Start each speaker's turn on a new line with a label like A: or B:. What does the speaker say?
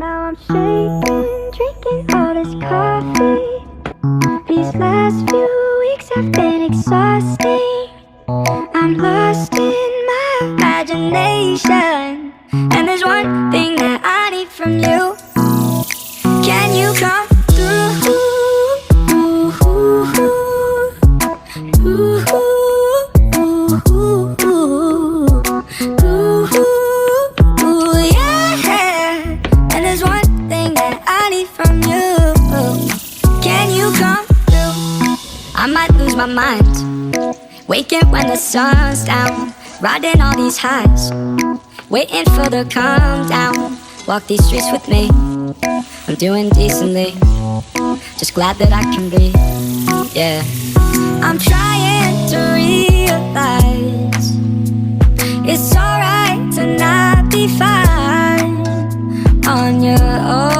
A: Now I'm shaking, drinking all this coffee. These last few weeks have been exhausting. I'm lost in my imagination, and there's one thing that I need from you. Can you come through? Yeah. And there's one thing that I need from you. Can you come through? I might lose my mind, waking when the sun's down, riding all these highs, waiting for the calm down. Walk these streets with me, I'm doing decently, just glad that I can breathe, yeah. I'm trying to realize it's alright to not be fine on your own.